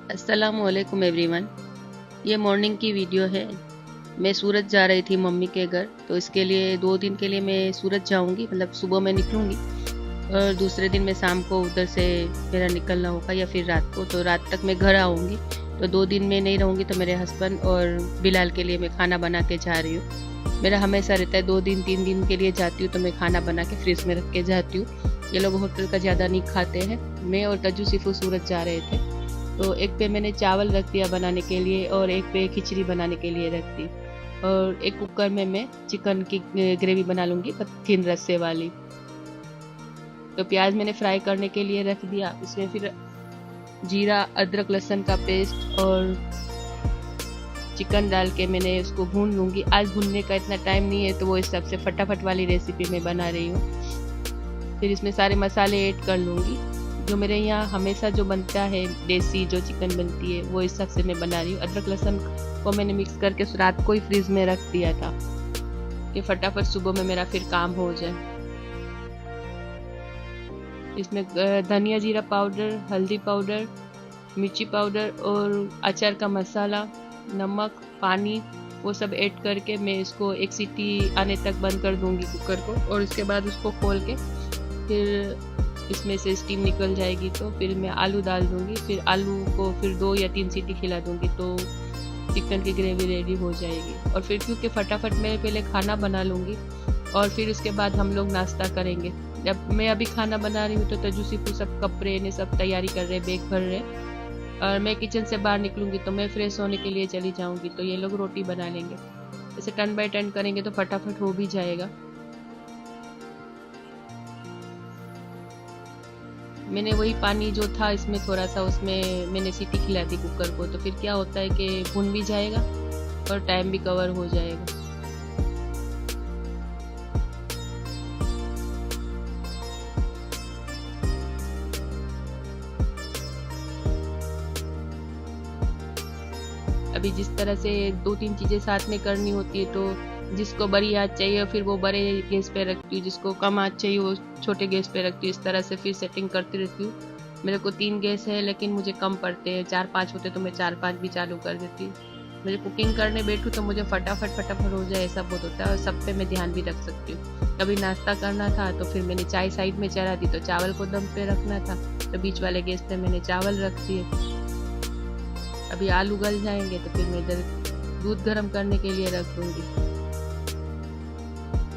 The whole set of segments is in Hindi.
अस्सलामुअलैकुम एवरीवन। ये मॉर्निंग की वीडियो है। मैं सूरत जा रही थी मम्मी के घर, तो इसके लिए 2 दिन के लिए मैं सूरत जाऊंगी। मतलब सुबह मैं निकलूंगी और दूसरे दिन मैं शाम को उधर से मेरा निकलना होगा, या फिर रात को। तो रात तक मैं घर आऊंगी। तो 2 दिन में नहीं रहूंगी, तो मेरे हस्बैंड और बिलाल के लिए मैं खाना बना के जा रही हूँ। मेरा हमेशा रहता है 2 दिन 3 दिन के लिए जाती हूँ तो मैं खाना बना के फ्रिज में रख के जाती हूँ। ये लोग होटल का ज़्यादा नहीं खाते हैं। मैं और तजू सिफू सूरत जा रहे थे, तो एक पे मैंने चावल रख दिया बनाने के लिए और एक पे खिचड़ी बनाने के लिए रख दी। और एक कुकर में मैं चिकन की ग्रेवी बना लूँगी, थिन रस्से वाली। तो प्याज मैंने फ्राई करने के लिए रख दिया। इसमें फिर जीरा, अदरक, लहसुन का पेस्ट और चिकन डाल के मैंने उसको भून लूँगी। आज भूनने का इतना टाइम नहीं है, तो वो हिसाब से फटाफट वाली रेसिपी मैं बना रही हूँ। फिर इसमें सारे मसाले ऐड कर लूँगी। जो मेरे यहाँ हमेशा जो बनता है, देसी जो चिकन बनती है, वो हिसाब से मैं बना रही हूँ। अदरक लहसुन को मैंने मिक्स करके रात को ही फ्रीज में रख दिया था कि फटाफट सुबह में मेरा फिर काम हो जाए। इसमें धनिया जीरा पाउडर, हल्दी पाउडर, मिर्ची पाउडर और अचार का मसाला, नमक, पानी, वो सब ऐड करके मैं इसको एक सीटी आने तक बंद कर दूंगी कुकर को। और इसके बाद उसको खोल के फिर इसमें से स्टीम निकल जाएगी, तो फिर मैं आलू डाल दूंगी। फिर आलू को फिर 2 या 3 सीटी खिला दूंगी, तो चिकन की ग्रेवी रेडी हो जाएगी। और फिर क्योंकि फटाफट मैं पहले खाना बना लूँगी और फिर उसके बाद हम लोग नाश्ता करेंगे। जब मैं अभी खाना बना रही हूँ तो तजू सिपू सब कपड़े ने सब तैयारी कर रहे, बैग भर रहे। और मैं किचन से बाहर निकलूंगी तो मैं फ्रेश होने के लिए चली जाऊंगी, तो ये लोग रोटी बना लेंगे। ऐसे टर्न बाय टर्न करेंगे तो फटाफट हो भी जाएगा। मैंने वही पानी जो था इसमें थोड़ा सा, उसमें मैंने सीटी खिला दी कुकर को, तो फिर क्या होता है कि भुन भी जाएगा और टाइम भी कवर हो जाएगा। अभी जिस तरह से 2-3 चीज़ें साथ में करनी होती है, तो जिसको बड़ी आँच चाहिए फिर वो बड़े गैस पे रखती हूँ, जिसको कम आँच चाहिए वो छोटे गैस पे रखती हूँ। इस तरह से फिर सेटिंग करती रहती हूँ। मेरे को 3 गैस है, लेकिन मुझे कम पड़ते हैं। 4-5 होते तो मैं 4-5 भी चालू कर देती हूँ। मुझे कुकिंग करने बैठूँ तो मुझे फटाफट फटाफट हो जाए, ऐसा बहुत होता है। और सब पे मैं ध्यान भी रख सकती हूँ। कभी नाश्ता करना था तो फिर मैंने चाय साइड में चढ़ा दी, तो चावल को दम पे रखना था तो बीच वाले गैस पे मैंने चावल रख दिए। अभी आलू गल जाएंगे तो फिर मैं इधर दूध गर्म करने के लिए रख दूंगी।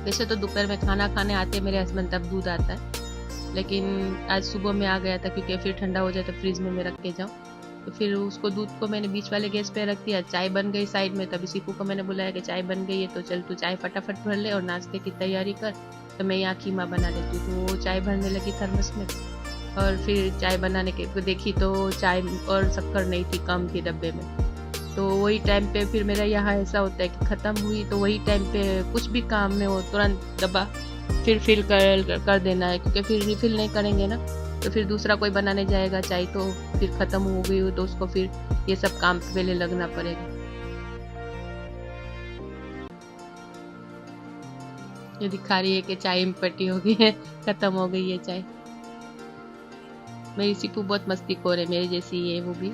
वैसे तो दोपहर में खाना खाने आते मेरे हस्बैंड तब दूध आता है, लेकिन आज सुबह में आ गया था क्योंकि फिर ठंडा हो जाए तो फ्रिज में मैं रख के जाऊँ। तो फिर उसको दूध को मैंने बीच वाले गैस पे रख दिया। चाय बन गई साइड में, तभी सीपू को मैंने बुलाया कि चाय बन गई है तो चल तू चाय फटाफट भर ले और नाश्ते की तैयारी कर। तो मैं यहाँ खीमा बना देती हूँ। तो वो चाय भरने लगी थर्मस में। और फिर चाय बनाने के देखी तो चाय और शक्कर नहीं थी, कम थी डब्बे में। तो वही टाइम पे फिर मेरा यहाँ ऐसा होता है कि ख़त्म हुई तो वही टाइम पे कुछ भी काम में हो तुरंत डब्बा फिर फिल कर देना है, क्योंकि फिर रिफिल नहीं करेंगे ना तो फिर दूसरा कोई बनाने जाएगा चाय, तो फिर ख़त्म हो गई हो तो उसको फिर ये सब काम पे पहले लगना पड़ेगा। ये दिखा रही है कि चाय इम्पटी हो गई है, ख़त्म हो गई है चाय। मेरी सीपू बहुत मस्तीखोर है, मेरी जैसी है वो भी।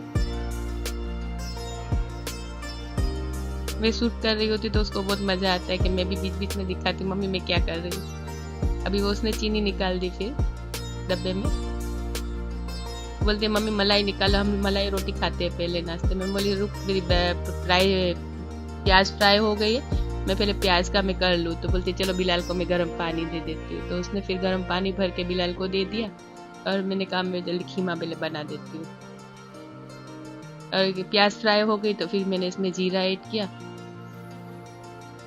मैं शूट कर रही होती तो उसको बहुत मजा आता है कि मैं भी बीच बीच में दिखाती हूँ मम्मी मैं क्या कर रही हूँ। अभी वो उसने चीनी निकाल दी फिर डब्बे में। बोलते मम्मी मलाई निकालो, हम मलाई रोटी खाते हैं पहले नाश्ते में। बोली रुक, मेरी फ्राई प्याज फ्राई हो गई है, मैं पहले प्याज का मैं कर लूँ। तो बोलती चलो बिलाल को मैं गर्म पानी दे देती हूँ। तो उसने फिर गर्म पानी भर के बिलाल को दे दिया। और मैंने कहा मैं जल्दी खीमा पहले बना देती हूँ। और प्याज फ्राई हो गई तो फिर मैंने इसमें जीरा ऐड किया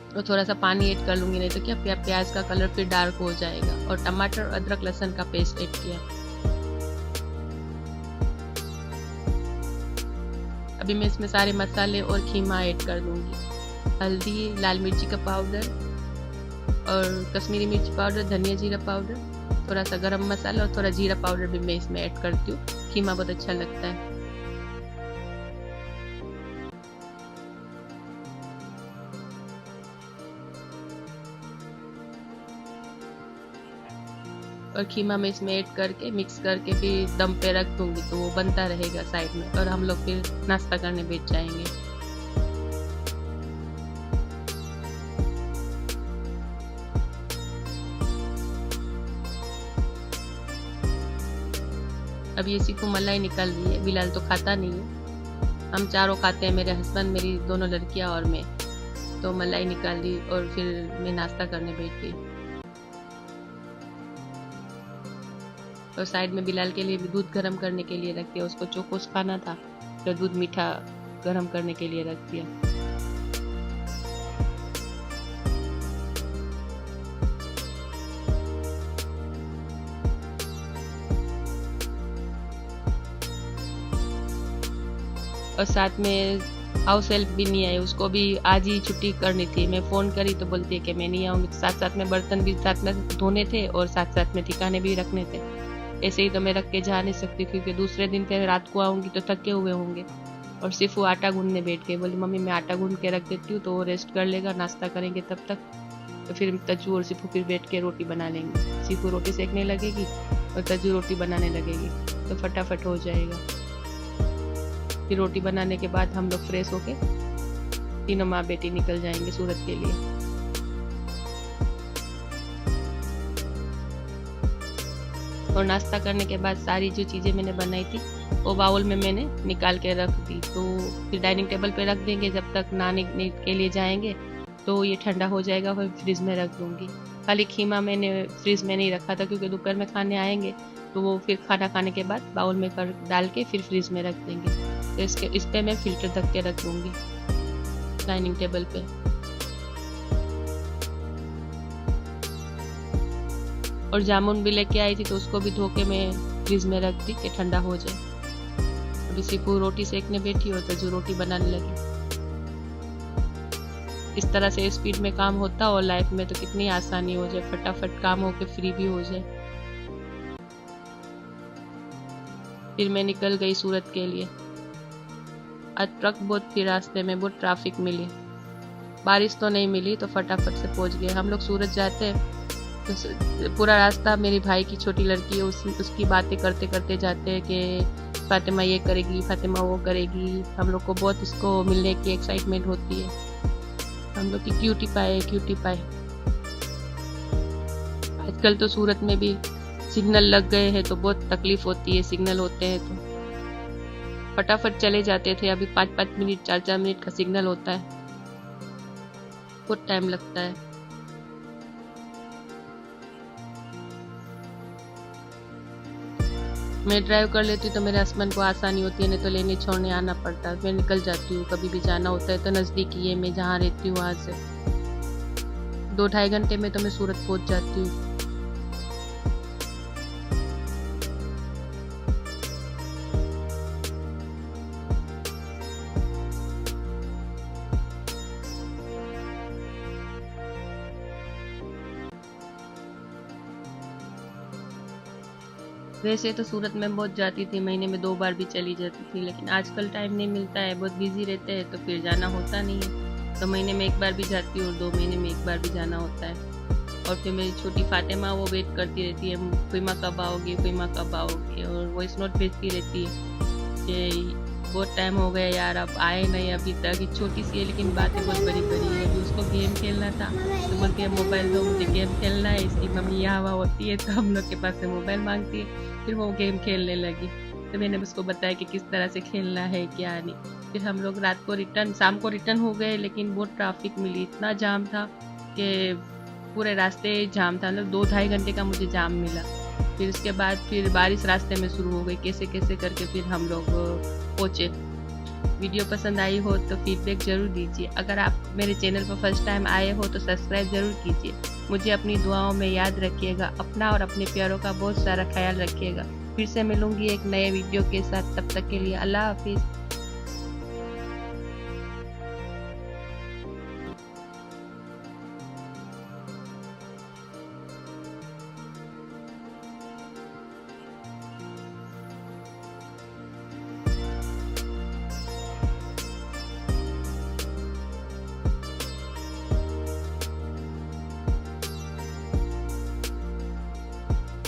और थोड़ा सा पानी ऐड कर लूंगी, नहीं तो क्या प्याज का कलर फिर डार्क हो जाएगा। और टमाटर, अदरक, लहसुन का पेस्ट ऐड किया। अभी मैं इसमें सारे मसाले और खीमा ऐड कर दूंगी। हल्दी, लाल मिर्ची का पाउडर और कश्मीरी मिर्च पाउडर, धनिया जीरा पाउडर, थोड़ा सा गरम मसाला और थोड़ा जीरा पाउडर भी मैं इसमें ऐड करती हूँ। खीमा बहुत अच्छा लगता है। और खीमा में इसमें ऐड करके मिक्स करके फिर दम पे रख दूंगी, तो वो बनता रहेगा साइड में और हम लोग फिर नाश्ता करने बैठ जाएंगे। अब ये सीखू मलाई निकल रही है, बिलाल तो खाता नहीं है, हम चारों खाते हैं, मेरे हस्बैंड, मेरी दोनों लड़कियां और मैं। तो मलाई निकाल ली और फिर मैं नाश्ता करने बैठ गई। और साइड में बिलाल के लिए भी दूध गर्म करने के लिए रख दिया, उसको चोकोस खाना था तो दूध मीठा गर्म करने के लिए रख दिया। और साथ में हाउस हेल्प भी नहीं आई, उसको भी आज ही छुट्टी करनी थी। मैं फ़ोन करी तो बोलती है कि मैं नहीं आऊँगी। साथ साथ में बर्तन भी साथ में धोने थे और साथ साथ में ठिकाने भी रखने थे। ऐसे ही तो मैं रख के जा नहीं सकती, क्योंकि दूसरे दिन फिर रात को आऊँगी तो थके हुए होंगे। और सिर्फ वो आटा गूंदने बैठ गए, बोली मम्मी मैं आटा गूंद के रख देती हूँ तो वो रेस्ट कर लेगा, नाश्ता करेंगे तब तक। तो फिर तज्जू और सिफू फिर बैठ के रोटी बना लेंगे। सिफू रोटी सेकने लगेगी और तज्जू रोटी बनाने लगेगी, तो फटाफट हो जाएगा। फिर रोटी बनाने के बाद हम लोग फ्रेश होके तीनों माँ बेटी निकल जाएंगे सूरत के लिए। और नाश्ता करने के बाद सारी जो चीज़ें मैंने बनाई थी वो बाउल में मैंने निकाल के रख दी। तो फिर डाइनिंग टेबल पे रख देंगे, जब तक नहाने के लिए जाएंगे तो ये ठंडा हो जाएगा, फिर फ्रिज में रख दूंगी। खाली खीमा मैंने फ्रिज में नहीं रखा था, क्योंकि दोपहर में खाने आएंगे तो वो फिर खाना खाने के बाद बाउल में कर डाल के फिर फ्रिज में रख देंगे। तो इस पे मैं फिल्टर ढक के रख दूंगी डाइनिंग टेबल पे। और जामुन भी लेके आई थी तो उसको भी धो के मैं फ्रिज में रख दी कि ठंडा हो जाए। अभी सिपू रोटी सेकने बैठी हो तो जो रोटी बनाने लगी। इस तरह से स्पीड में काम होता और लाइफ में तो कितनी आसानी हो जाए, फटाफट काम होके फ्री भी हो जाए। फिर मैं निकल गई सूरत के लिए। आज ट्रक बहुत थी रास्ते में, बहुत ट्रैफिक मिली। बारिश तो नहीं मिली तो फटाफट से पहुंच गए। हम लोग सूरत जाते हैं तो पूरा रास्ता मेरी भाई की छोटी लड़की है, उसकी बातें करते करते जाते हैं कि फातिमा ये करेगी, फातिमा वो करेगी। हम लोग को बहुत इसको मिलने की एक्साइटमेंट होती है। हम लोग की क्यूटी पाए, क्यूटी पाए। आजकल तो सूरत में भी सिग्नल लग गए हैं तो बहुत तकलीफ होती है। सिग्नल होते हैं तो फटाफट चले जाते थे, अभी 5-5 मिनट 4-4 मिनट का सिग्नल होता है, बहुत टाइम लगता है। मैं ड्राइव कर लेती हूँ तो मेरे हस्बैंड को आसानी होती है, नहीं तो लेने छोड़ने आना पड़ता है। मैं निकल जाती हूँ, कभी भी जाना होता है तो नज़दीक ही है, मैं जहाँ रहती हूँ वहाँ से 2-2.5 घंटे में तो मैं सूरत पहुँच जाती हूँ। वैसे तो सूरत में बहुत जाती थी, महीने में 2 बार भी चली जाती थी, लेकिन आजकल टाइम नहीं मिलता है, बहुत बिजी रहते हैं तो फिर जाना होता नहीं है। तो महीने में 1 बार भी जाती हूँ और 2 महीने में 1 बार भी जाना होता है। और फिर मेरी छोटी फातिमा वो वेट करती रहती है, फीमा कब आओगी, फीमा कब आओगी, और वॉइस नोट भेजती रहती है कि बहुत टाइम हो गया यार, अब आए नहीं अभी तक। छोटी सी है लेकिन बातें बहुत बड़ी बड़ी है। अभी उसको गेम खेलना था तो बोलती है मोबाइल दो, मुझे गेम खेलना है। इसकी मम्मी यहाँ वहाँ होती है तो हम लोग के पास से मोबाइल मांगती है, फिर वो गेम खेलने लगी। तो मैंने उसको बताया कि किस तरह से खेलना है क्या नहीं। फिर हम लोग रात को शाम को रिटर्न हो गए, लेकिन बहुत ट्रैफिक मिली, इतना जाम था कि पूरे रास्ते जाम था, मतलब 2-2.5 घंटे का मुझे जाम मिला। फिर उसके बाद फिर बारिश रास्ते में शुरू हो गई, कैसे कैसे करके फिर हम लोग पहुँचे। वीडियो पसंद आई हो तो फीडबैक जरूर दीजिए। अगर आप मेरे चैनल पर फर्स्ट टाइम आए हो तो सब्सक्राइब जरूर कीजिए। मुझे अपनी दुआओं में याद रखिएगा। अपना और अपने प्यारों का बहुत सारा ख्याल रखिएगा। फिर से मिलूंगी एक नए वीडियो के साथ, तब तक के लिए अल्लाह हाफिज़।